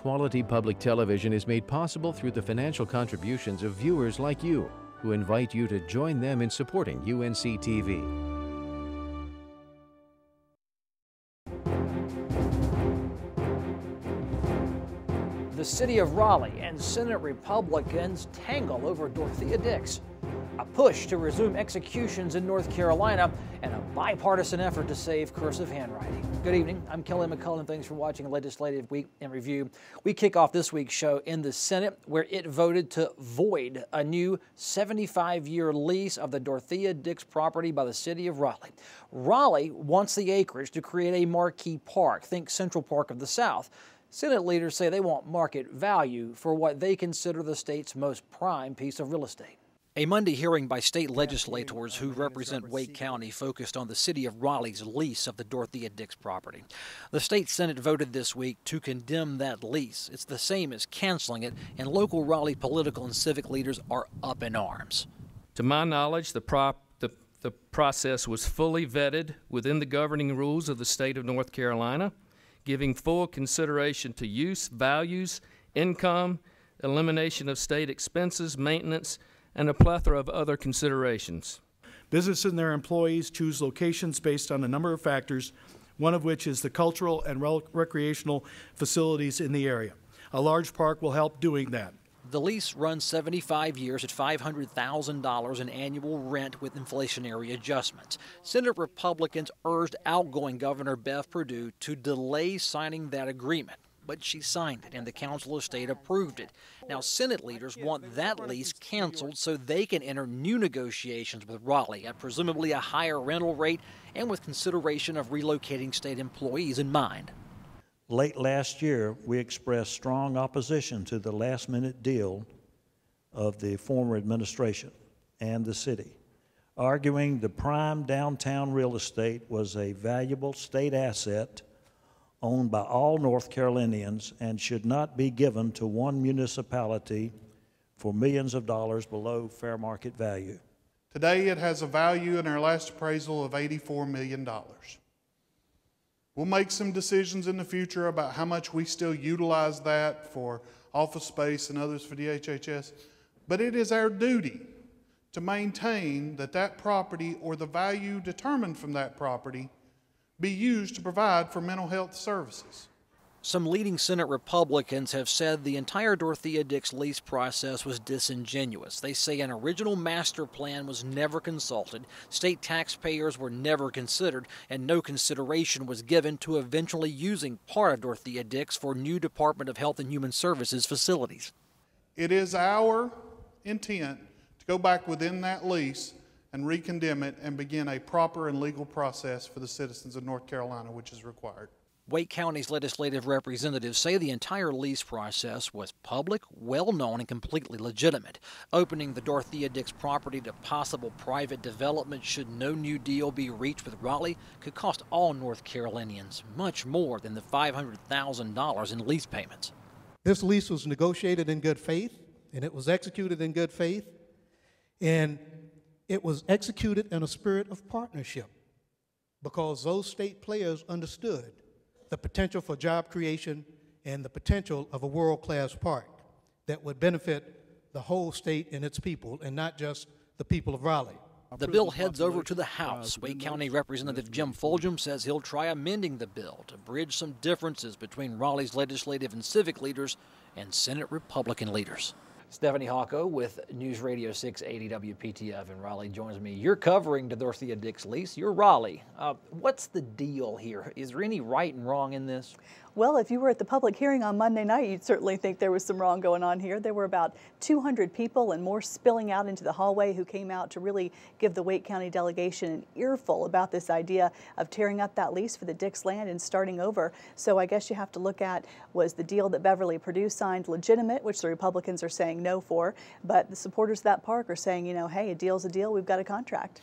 quality public television is made possible through the financial contributions of viewers like you, who invite you to join them in supporting UNC-TV. The city of Raleigh and Senate Republicans tangle over Dorothea Dix. A push to resume executions in North Carolina and a bipartisan effort to save cursive handwriting. Good evening, I'm Kelly McCullen. Thanks for watching Legislative Week in Review. We kick off this week's show in the Senate, where it voted to void a new 75-year lease of the Dorothea Dix property by the city of Raleigh. Raleigh wants the acreage to create a marquee park, think Central Park of the South. Senate leaders say they want market value for what they consider the state's most prime piece of real estate. A Monday hearing by state legislators who represent Wake County focused on the city of Raleigh's lease of the Dorothea Dix property. The state Senate voted this week to condemn that lease. It's the same as canceling it, and local Raleigh political and civic leaders are up in arms. To my knowledge, the process was fully vetted within the governing rules of the state of North Carolina, giving full consideration to use, values, income, elimination of state expenses, maintenance, and a plethora of other considerations. Businesses and their employees choose locations based on a number of factors, one of which is the cultural and recreational facilities in the area. A large park will help doing that. The lease runs 75 years at $500,000 in annual rent with inflationary adjustments. Senate Republicans urged outgoing Governor Bev Perdue to delay signing that agreement, but she signed it and the Council of State approved it. Now, Senate leaders want that lease canceled so they can enter new negotiations with Raleigh at presumably a higher rental rate and with consideration of relocating state employees in mind. Late last year, we expressed strong opposition to the last-minute deal of the former administration and the city, arguing the prime downtown real estate was a valuable state asset owned by all North Carolinians and should not be given to one municipality for millions of dollars below fair market value. Today, it has a value in our last appraisal of $84 million. We'll make some decisions in the future about how much we still utilize that for office space and others for DHHS, but it is our duty to maintain that property or the value determined from that property be used to provide for mental health services. Some leading Senate Republicans have said the entire Dorothea Dix lease process was disingenuous. They say an original master plan was never consulted, state taxpayers were never considered, and no consideration was given to eventually using part of Dorothea Dix for new Department of Health and Human Services facilities. It is our intent to go back within that lease and recondemn it and begin a proper and legal process for the citizens of North Carolina, which is required. Wake County's legislative representatives say the entire lease process was public, well-known, and completely legitimate. Opening the Dorothea Dix property to possible private development should no new deal be reached with Raleigh could cost all North Carolinians much more than the $500,000 in lease payments. This lease was negotiated in good faith, and it was executed in good faith, and it was executed in a spirit of partnership because those state players understood the potential for job creation and the potential of a world-class park that would benefit the whole state and its people, and not just the people of Raleigh. The bill heads over to the House. Wake County Representative Jim Fulgham says he'll try amending the bill to bridge some differences between Raleigh's legislative and civic leaders and Senate Republican leaders. Stephanie Hawko with News Radio 680 WPTF in Raleigh joins me. You're covering the Dorothea Dix lease. You're Raleigh. What's the deal here? Is there any right and wrong in this? Well, if you were at the public hearing on Monday night, you'd certainly think there was some wrong going on here. There were about 200 people and more spilling out into the hallway who came out to really give the Wake County delegation an earful about this idea of tearing up that lease for the Dix land and starting over. So I guess you have to look at, was the deal that Beverly Perdue signed legitimate, which the Republicans are saying no for, but the supporters of that park are saying, you know, hey, a deal's a deal, we've got a contract.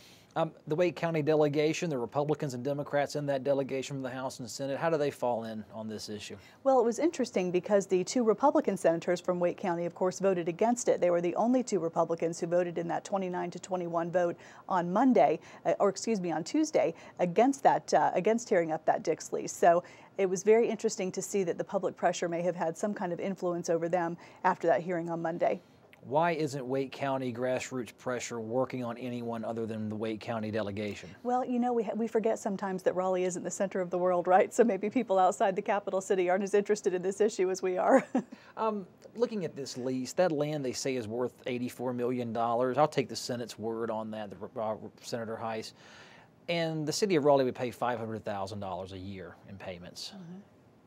The Wake County delegation, the Republicans and Democrats in that delegation from the House and Senate, how do they fall in on this issue? Well, it was interesting because the 2 Republican senators from Wake County, of course, voted against it. They were the only 2 Republicans who voted in that 29-21 vote on Monday, on Tuesday, against that, against tearing up that Dix lease. So it was very interesting to see that the public pressure may have had some kind of influence over them after that hearing on Monday. Why isn't Wake County grassroots pressure working on anyone other than the Wake County delegation? Well, you know, we forget sometimes that Raleigh isn't the center of the world, right? So maybe people outside the capital city aren't as interested in this issue as we are. Looking at this lease, that land they say is worth $84 million. I'll take the Senate's word on that, Senator Heiss. And the city of Raleigh would pay $500,000 a year in payments. Mm-hmm.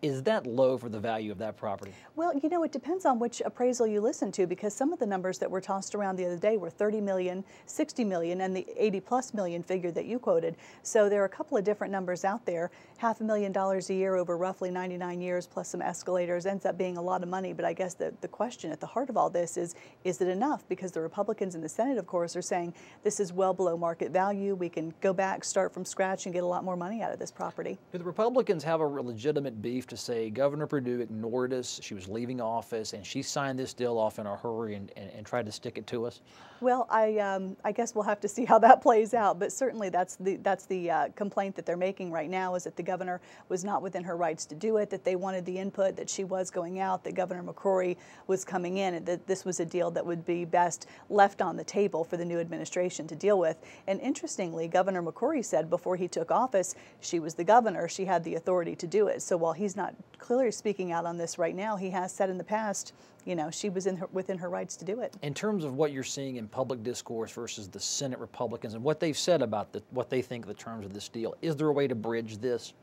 Is that low for the value of that property? Well, you know, it depends on which appraisal you listen to, because some of the numbers that were tossed around the other day were 30 million, 60 million, and the 80+ million figure that you quoted. So there are a couple of different numbers out there. $500,000 a year over roughly 99 years plus some escalators ends up being a lot of money. But I guess the question at the heart of all this is it enough? Because the Republicans in the Senate, of course, are saying this is well below market value. We can go back, start from scratch, and get a lot more money out of this property. Do the Republicans have a legitimate beef to say Governor Perdue ignored us, she was leaving office, and she signed this deal off in a hurry and tried to stick it to us? Well, I guess we'll have to see how that plays out, but certainly that's the complaint that they're making right now, is that the governor was not within her rights to do it, that they wanted the input, that she was going out, that Governor McCrory was coming in, and that this was a deal that would be best left on the table for the new administration to deal with. And interestingly, Governor McCrory said before he took office, she was the governor, she had the authority to do it. So while he's not clearly speaking out on this right now, he has said in the past, you know, she was within her rights to do it. In terms of what you're seeing in public discourse versus the Senate Republicans and what they've said about what they think of the terms of this deal, is there a way to bridge this?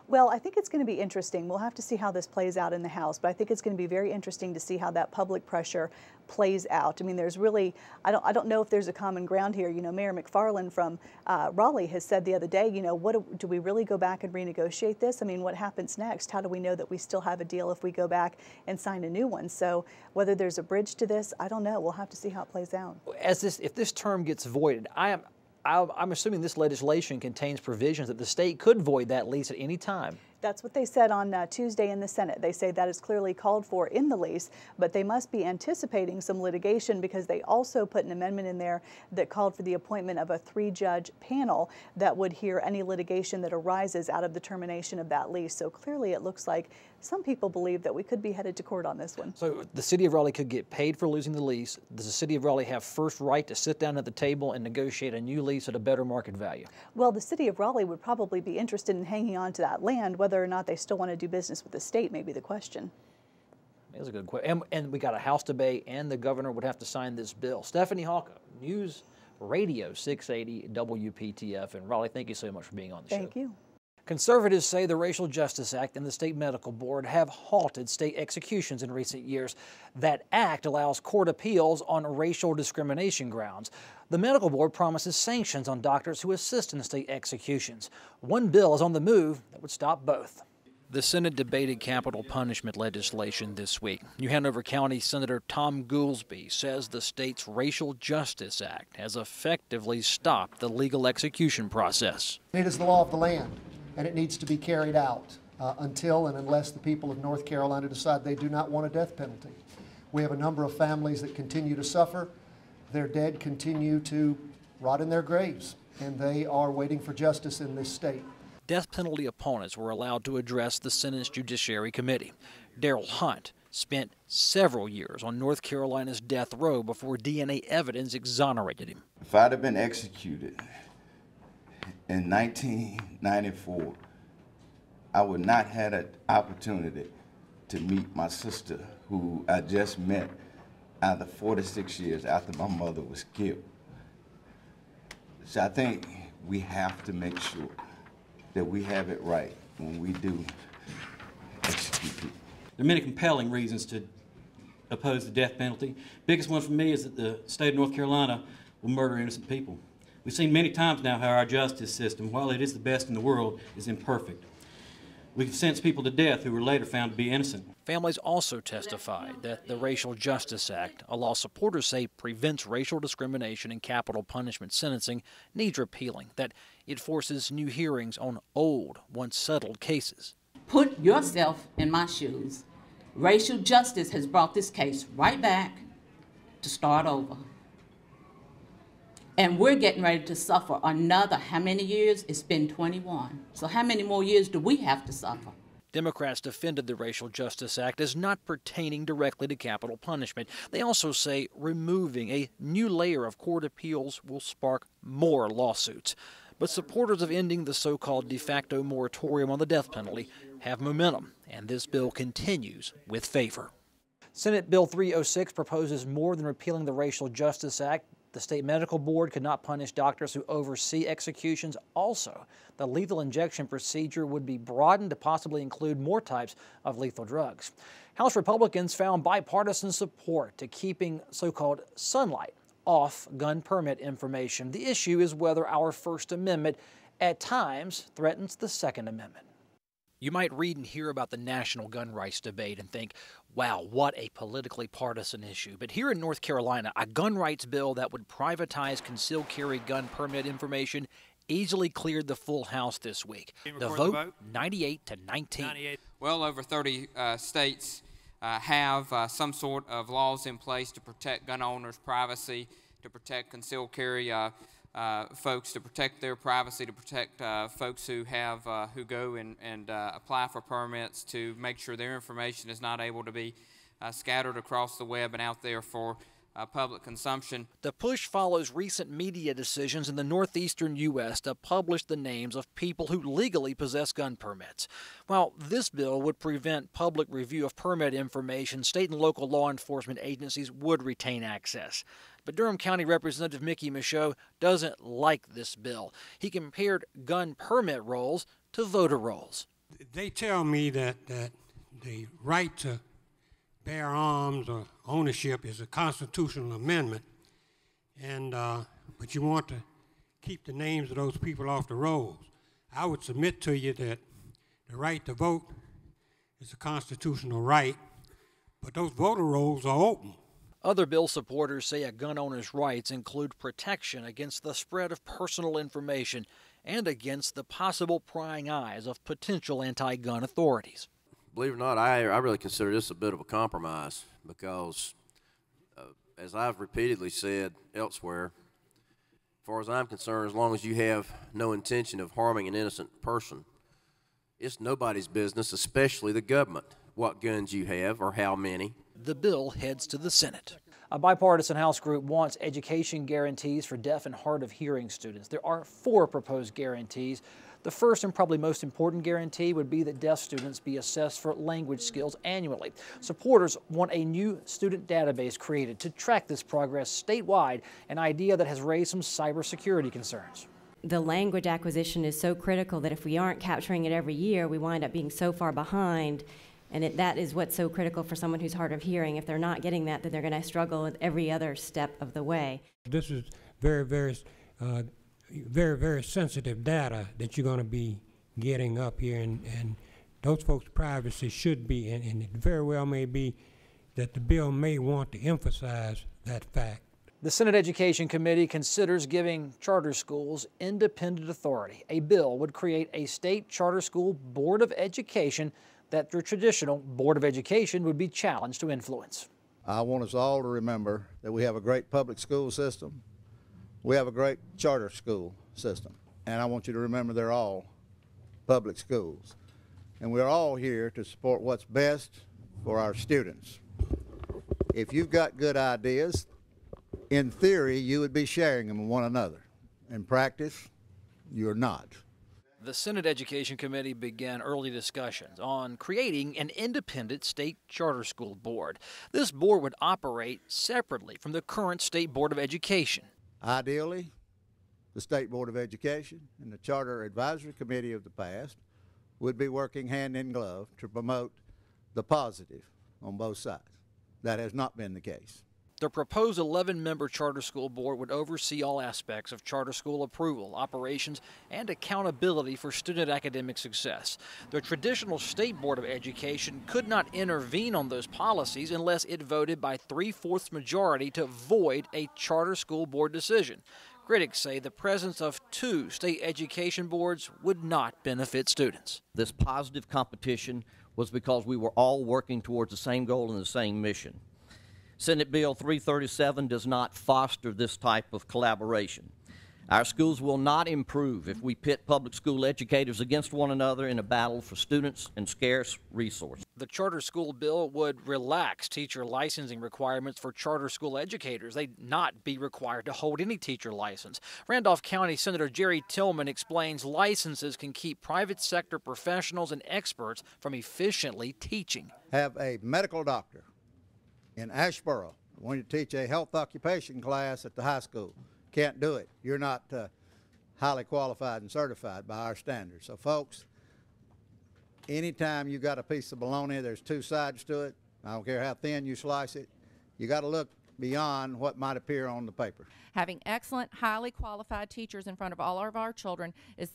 Well, I think it's going to be interesting. We'll have to see how this plays out in the House, but I think it's going to be very interesting to see how that public pressure plays out. I mean, there's really, I don't know if there's a common ground here. You know, Mayor McFarland from Raleigh has said the other day, you know, do we really go back and renegotiate this? I mean, what happens next? How do we know that we still have a deal if we go back and sign a new one? So whether there's a bridge to this, I don't know. We'll have to see how it plays out. If this term gets voided, I'm assuming this legislation contains provisions that the state could void that lease at any time. That's what they said on Tuesday in the Senate. They say that is clearly called for in the lease, but they must be anticipating some litigation, because they also put an amendment in there that called for the appointment of a 3-judge panel that would hear any litigation that arises out of the termination of that lease. So clearly it looks like some people believe that we could be headed to court on this one. So the city of Raleigh could get paid for losing the lease. Does the city of Raleigh have first right to sit down at the table and negotiate a new lease at a better market value? Well, the city of Raleigh would probably be interested in hanging on to that land. Whether or not they still want to do business with the state may be the question. That's a good question. And we got a House debate, and the governor would have to sign this bill. Stephanie Hawka, News Radio 680 WPTF in Raleigh. Thank you so much for being on the show. Thank you. Conservatives say the Racial Justice Act and the State Medical Board have halted state executions in recent years. That act allows court appeals on racial discrimination grounds. The Medical Board promises sanctions on doctors who assist in state executions. One bill is on the move that would stop both. The Senate debated capital punishment legislation this week. New Hanover County Senator Tom Goolsbee says the state's Racial Justice Act has effectively stopped the legal execution process. It is the law of the land, and it needs to be carried out until and unless the people of North Carolina decide they do not want a death penalty. We have a number of families that continue to suffer. Their dead continue to rot in their graves, and they are waiting for justice in this state. Death penalty opponents were allowed to address the Senate's Judiciary Committee. Darrell Hunt spent several years on North Carolina's death row before DNA evidence exonerated him. If I'd have been executed in 1994, I would not have had an opportunity to meet my sister, who I just met after 46 years after my mother was killed. So I think we have to make sure that we have it right when we do execute people. There are many compelling reasons to oppose the death penalty. Biggest one for me is that the state of North Carolina will murder innocent people. We've seen many times now how our justice system, while it is the best in the world, is imperfect. We've sentenced people to death who were later found to be innocent. Families also testified that the Racial Justice Act, a law supporters say prevents racial discrimination in capital punishment sentencing, needs repealing, that it forces new hearings on old, once settled cases. Put yourself in my shoes. Racial justice has brought this case right back to start over. And we're getting ready to suffer another, how many years? It's been 21. So how many more years do we have to suffer? Democrats defended the Racial Justice Act as not pertaining directly to capital punishment. They also say removing a new layer of court appeals will spark more lawsuits. But supporters of ending the so-called de facto moratorium on the death penalty have momentum, and this bill continues with favor. Senate Bill 306 proposes more than repealing the Racial Justice Act. The state medical board could not punish doctors who oversee executions. Also, the lethal injection procedure would be broadened to possibly include more types of lethal drugs. House Republicans found bipartisan support to keeping so-called sunlight off gun permit information. The issue is whether our First Amendment at times threatens the Second Amendment. You might read and hear about the national gun rights debate and think, wow, what a politically partisan issue. But here in North Carolina, a gun rights bill that would privatize concealed carry gun permit information easily cleared the full House this week. The vote, 98 to 19. 98. Well over 30 states have some sort of laws in place to protect gun owners' privacy, to protect concealed carry folks, to protect their privacy, to protect folks who have who go and apply for permits, to make sure their information is not able to be scattered across the web and out there for public consumption. The push follows recent media decisions in the northeastern U.S. to publish the names of people who legally possess gun permits. While this bill would prevent public review of permit information, state and local law enforcement agencies would retain access. But Durham County Representative Mickey Michaud doesn't like this bill. He compared gun permit rolls to voter rolls. They tell me that the right to bear arms or ownership is a constitutional amendment, and but you want to keep the names of those people off the rolls. I would submit to you that the right to vote is a constitutional right, but those voter rolls are open. Other bill supporters say a gun owner's rights include protection against the spread of personal information and against the possible prying eyes of potential anti-gun authorities. Believe it or not, I really consider this a bit of a compromise because, as I've repeatedly said elsewhere, as far as I'm concerned, as long as you have no intention of harming an innocent person, it's nobody's business, especially the government, what guns you have or how many. The bill heads to the Senate. A bipartisan House group wants education guarantees for deaf and hard of hearing students. There are 4 proposed guarantees. The first and probably most important guarantee would be that deaf students be assessed for language skills annually. Supporters want a new student database created to track this progress statewide, an idea that has raised some cybersecurity concerns. The language acquisition is so critical that if we aren't capturing it every year, we wind up being so far behind. And that is what's so critical for someone who's hard of hearing. If they're not getting that, then they're going to struggle with every other step of the way. This is very, very sensitive data that you're going to be getting up here, and those folks' privacy should be, and it very well may be that the bill may want to emphasize that fact. The Senate Education Committee considers giving charter schools independent authority. A bill would create a state charter school board of education that the traditional Board of Education would be challenged to influence. I want us all to remember that we have a great public school system. We have a great charter school system. And I want you to remember they're all public schools. And we're all here to support what's best for our students. If you've got good ideas, in theory, you would be sharing them with one another. In practice, you're not. The Senate Education Committee began early discussions on creating an independent state charter school board. This board would operate separately from the current State Board of Education. Ideally, the State Board of Education and the Charter Advisory Committee of the past would be working hand in glove to promote the positive on both sides. That has not been the case. The proposed 11-member charter school board would oversee all aspects of charter school approval, operations, and accountability for student academic success. The traditional state board of education could not intervene on those policies unless it voted by 3/4 majority to void a charter school board decision. Critics say the presence of 2 state education boards would not benefit students. This positive competition was because we were all working towards the same goal and the same mission. Senate Bill 337 does not foster this type of collaboration. Our schools will not improve if we pit public school educators against one another in a battle for students and scarce resources. The charter school bill would relax teacher licensing requirements for charter school educators. They'd not be required to hold any teacher license. Randolph County Senator Jerry Tillman explains licenses can keep private sector professionals and experts from efficiently teaching. Have a medical doctor in Asheboro want to teach a health occupation class at the high school. Can't do it. You're not highly qualified and certified by our standards. So folks, anytime you got a piece of bologna, there's 2 sides to it. I don't care how thin you slice it. You got to look beyond what might appear on the paper. Having excellent, highly qualified teachers in front of all of our children is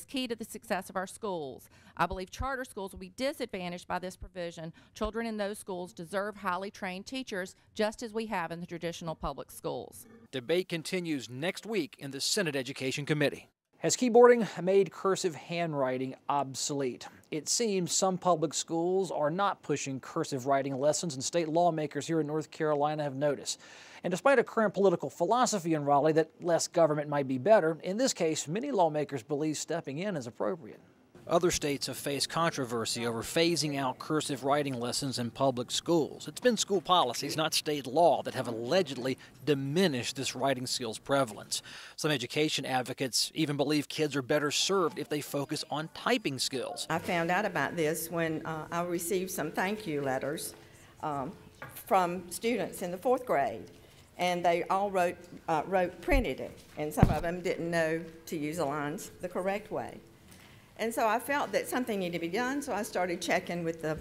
key to the success of our schools. I believe charter schools will be disadvantaged by this provision. Children in those schools deserve highly trained teachers, just as we have in the traditional public schools. Debate continues next week in the Senate Education Committee. Has keyboarding made cursive handwriting obsolete? It seems some public schools are not pushing cursive writing lessons, and state lawmakers here in North Carolina have noticed. And despite a current political philosophy in Raleigh that less government might be better, in this case, many lawmakers believe stepping in is appropriate. Other states have faced controversy over phasing out cursive writing lessons in public schools. It's been school policies, not state law, that have allegedly diminished this writing skills prevalence. Some education advocates even believe kids are better served if they focus on typing skills. I found out about this when I received some thank you letters from students in the 4th grade. And they all printed it, and some of them didn't know to use the lines the correct way. And so I felt that something needed to be done, so I started checking with the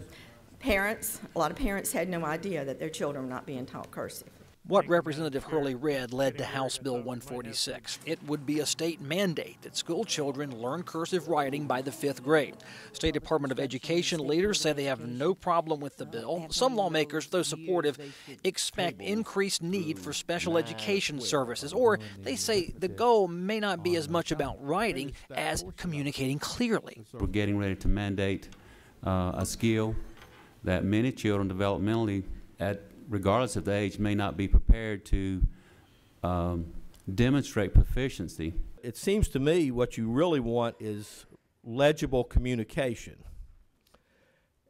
parents. A lot of parents had no idea that their children were not being taught cursive. What Representative Hurley read led to House Bill 146. It would be a state mandate that school children learn cursive writing by the 5th grade. State Department of Education leaders say they have no problem with the bill. Some lawmakers, though supportive, expect increased need for special education services, or they say the goal may not be as much about writing as communicating clearly. We're getting ready to mandate a skill that many children developmentally, regardless of the age, may not be prepared to demonstrate proficiency. It seems to me what you really want is legible communication.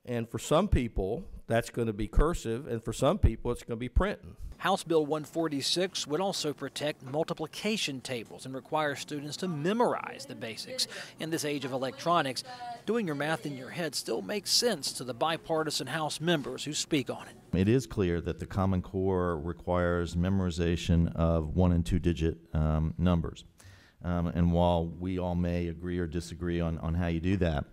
And for some people, that's going to be cursive, and for some people, it's going to be printing. House Bill 146 would also protect multiplication tables and require students to memorize the basics. In this age of electronics, doing your math in your head still makes sense to the bipartisan House members who speak on it. It is clear that the Common Core requires memorization of 1- and 2-digit numbers. And while we all may agree or disagree on how you do that,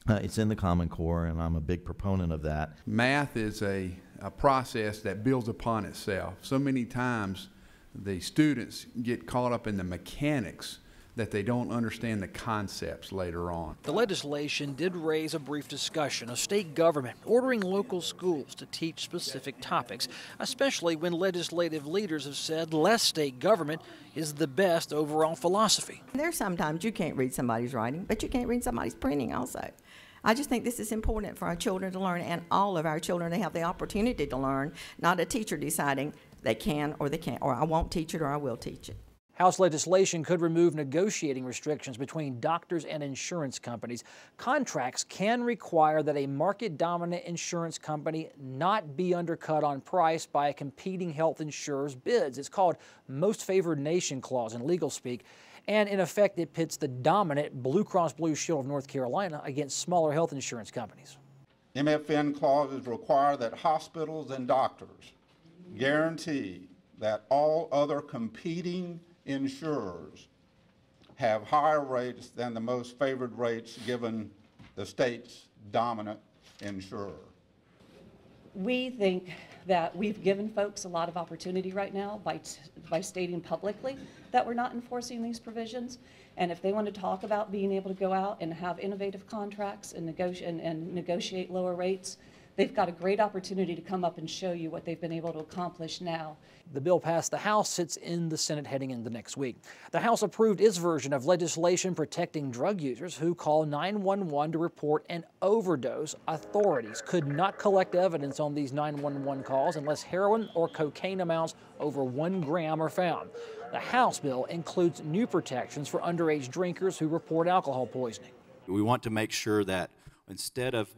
it's in the Common Core, and I'm a big proponent of that. Math is a process that builds upon itself. So many times the students get caught up in the mechanics that they don't understand the concepts later on. The legislation did raise a brief discussion of state government ordering local schools to teach specific topics, especially when legislative leaders have said less state government is the best overall philosophy. There's sometimes you can't read somebody's writing, but you can't read somebody's printing also. I just think this is important for our children to learn, and all of our children to have the opportunity to learn, not a teacher deciding they can or they can't, or I won't teach it or I will teach it. House legislation could remove negotiating restrictions between doctors and insurance companies. Contracts can require that a market-dominant insurance company not be undercut on price by a competing health insurer's bids. It's called Most Favored Nation clause in legal speak. And in effect, it pits the dominant Blue Cross Blue Shield of North Carolina against smaller health insurance companies. MFN clauses require that hospitals and doctors guarantee that all other competing insurers have higher rates than the most favored rates given the state's dominant insurer. We think that we've given folks a lot of opportunity right now by stating publicly that we're not enforcing these provisions. And if they want to talk about being able to go out and have innovative contracts and negotiate lower rates, they've got a great opportunity to come up and show you what they've been able to accomplish now. The bill passed the House, sits in the Senate heading into next week. The House approved its version of legislation protecting drug users who call 911 to report an overdose. Authorities could not collect evidence on these 911 calls unless heroin or cocaine amounts over 1 gram are found. The House bill includes new protections for underage drinkers who report alcohol poisoning. We want to make sure that instead of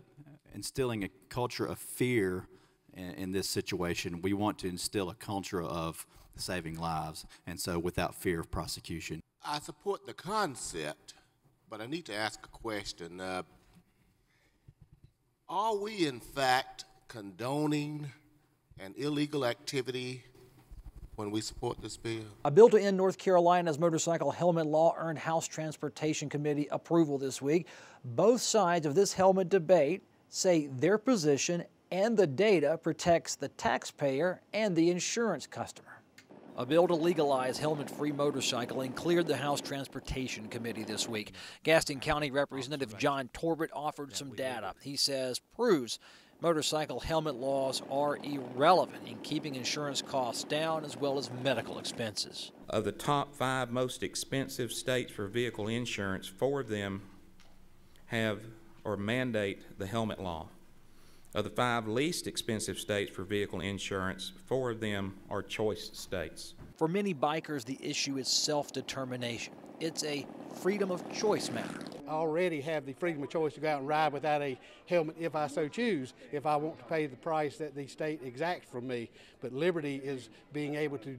instilling a culture of fear in this situation, we want to instill a culture of saving lives, and so without fear of prosecution. I support the concept, but I need to ask a question. Are we in fact condoning an illegal activity when we support this bill? A bill to end North Carolina's motorcycle helmet law earned House Transportation Committee approval this week. Both sides of this helmet debate say their position and the data protects the taxpayer and the insurance customer. A bill to legalize helmet-free motorcycling cleared the House Transportation Committee this week. Gaston County Representative John Torbett offered some data. He says proves motorcycle helmet laws are irrelevant in keeping insurance costs down as well as medical expenses. Of the top 5 most expensive states for vehicle insurance, 4 of them have or mandate the helmet law. Of the 5 least expensive states for vehicle insurance, 4 of them are choice states. For many bikers, the issue is self-determination. It's a freedom of choice matter. I already have the freedom of choice to go out and ride without a helmet if I so choose, if I want to pay the price that the state exacts from me. But liberty is being able to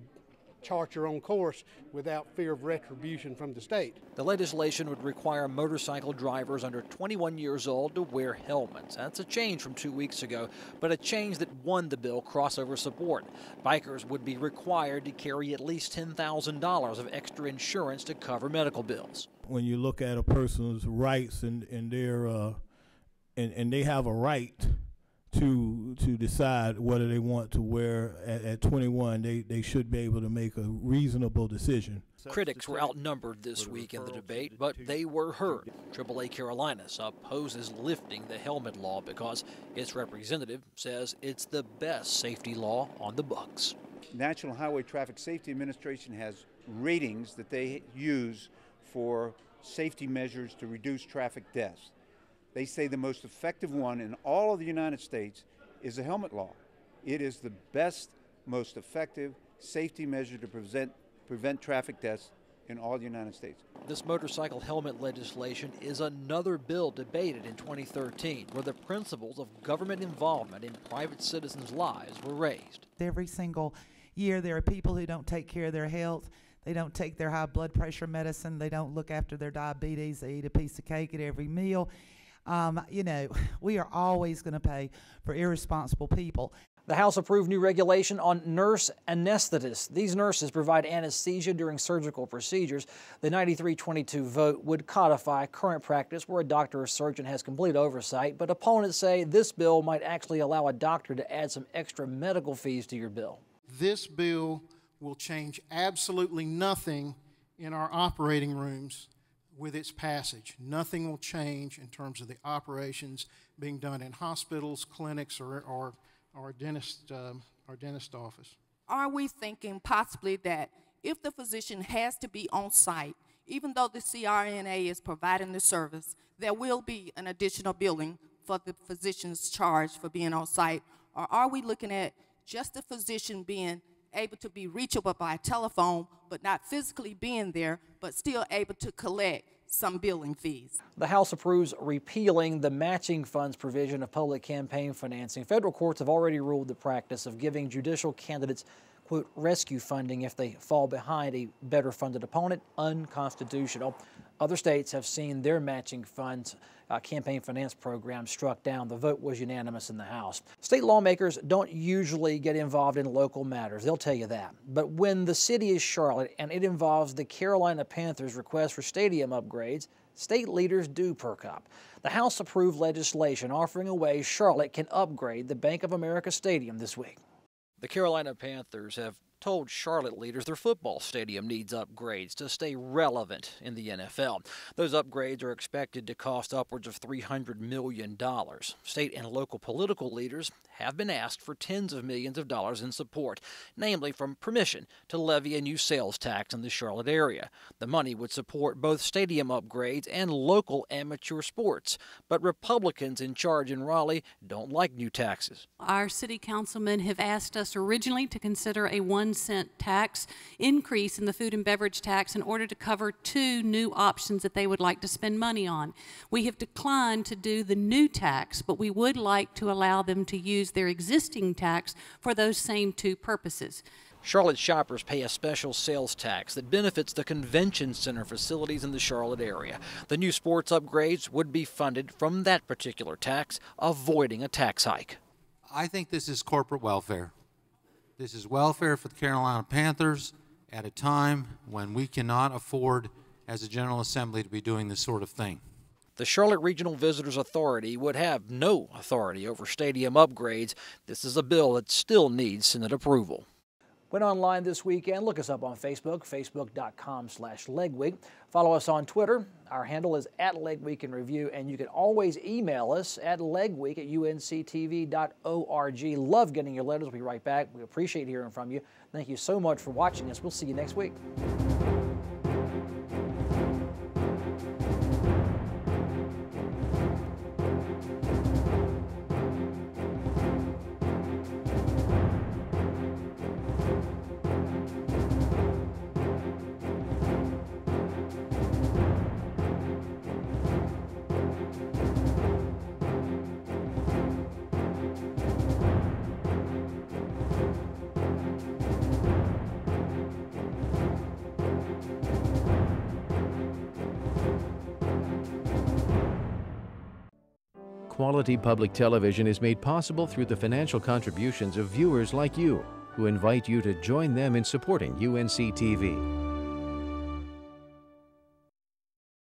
chart your own course without fear of retribution from the state. The legislation would require motorcycle drivers under 21 years old to wear helmets. That's a change from 2 weeks ago, but a change that won the bill crossover support. Bikers would be required to carry at least $10,000 of extra insurance to cover medical bills. When you look at a person's rights and they have a right to decide whether they want to wear at 21, they should be able to make a reasonable decision. Critics were outnumbered this week in the debate, but they were heard. AAA Carolinas opposes lifting the helmet law because its representative says it's the best safety law on the books. National Highway Traffic Safety Administration has ratings that they use for safety measures to reduce traffic deaths. They say the most effective one in all of the United States is the helmet law. It is the best, most effective safety measure to prevent traffic deaths in all the United States. This motorcycle helmet legislation is another bill debated in 2013 where the principles of government involvement in private citizens' lives were raised. Every single year there are people who don't take care of their health. They don't take their high blood pressure medicine. They don't look after their diabetes. They eat a piece of cake at every meal. You know, we are always going to pay for irresponsible people. The House approved new regulation on nurse anesthetists. These nurses provide anesthesia during surgical procedures. The 93-22 vote would codify current practice where a doctor or surgeon has complete oversight, but opponents say this bill might actually allow a doctor to add some extra medical fees to your bill. This bill will change absolutely nothing in our operating rooms with its passage. Nothing will change in terms of the operations being done in hospitals, clinics, or our dentist office. Are we thinking possibly that if the physician has to be on site, even though the CRNA is providing the service, there will be an additional billing for the physician's charge for being on site? Or are we looking at just the physician being able to be reachable by telephone, but not physically being there, but still able to collect some billing fees? The House approves repealing the matching funds provision of public campaign financing. Federal courts have already ruled the practice of giving judicial candidates, quote, rescue funding if they fall behind a better funded opponent unconstitutional. Other states have seen their matching funds campaign finance program struck down. The vote was unanimous in the House. State lawmakers don't usually get involved in local matters, they'll tell you that. But when the city is Charlotte and it involves the Carolina Panthers' request for stadium upgrades, state leaders do perk up. The House approved legislation offering a way Charlotte can upgrade the Bank of America Stadium this week. The Carolina Panthers have told Charlotte leaders their football stadium needs upgrades to stay relevant in the NFL. Those upgrades are expected to cost upwards of $300 million. State and local political leaders have been asked for tens of millions of dollars in support, namely from permission to levy a new sales tax in the Charlotte area. The money would support both stadium upgrades and local amateur sports, but Republicans in charge in Raleigh don't like new taxes. Our city councilmen have asked us originally to consider a 1-cent tax increase in the food and beverage tax in order to cover 2 new options that they would like to spend money on. We have declined to do the new tax, but we would like to allow them to use their existing tax for those same 2 purposes. Charlotte shoppers pay a special sales tax that benefits the convention center facilities in the Charlotte area. The new sports upgrades would be funded from that particular tax, avoiding a tax hike. I think this is corporate welfare. This is welfare for the Carolina Panthers at a time when we cannot afford, as a General Assembly, to be doing this sort of thing. The Charlotte Regional Visitors Authority would have no authority over stadium upgrades. This is a bill that still needs Senate approval. Went online this weekend. Look us up on Facebook, facebook.com/legweek. Follow us on Twitter. Our handle is @legweekinreview, and you can always email us at legweek@unctv.org. Love getting your letters. We'll be right back. We appreciate hearing from you. Thank you so much for watching us. We'll see you next week. Quality public television is made possible through the financial contributions of viewers like you, who invite you to join them in supporting UNC-TV.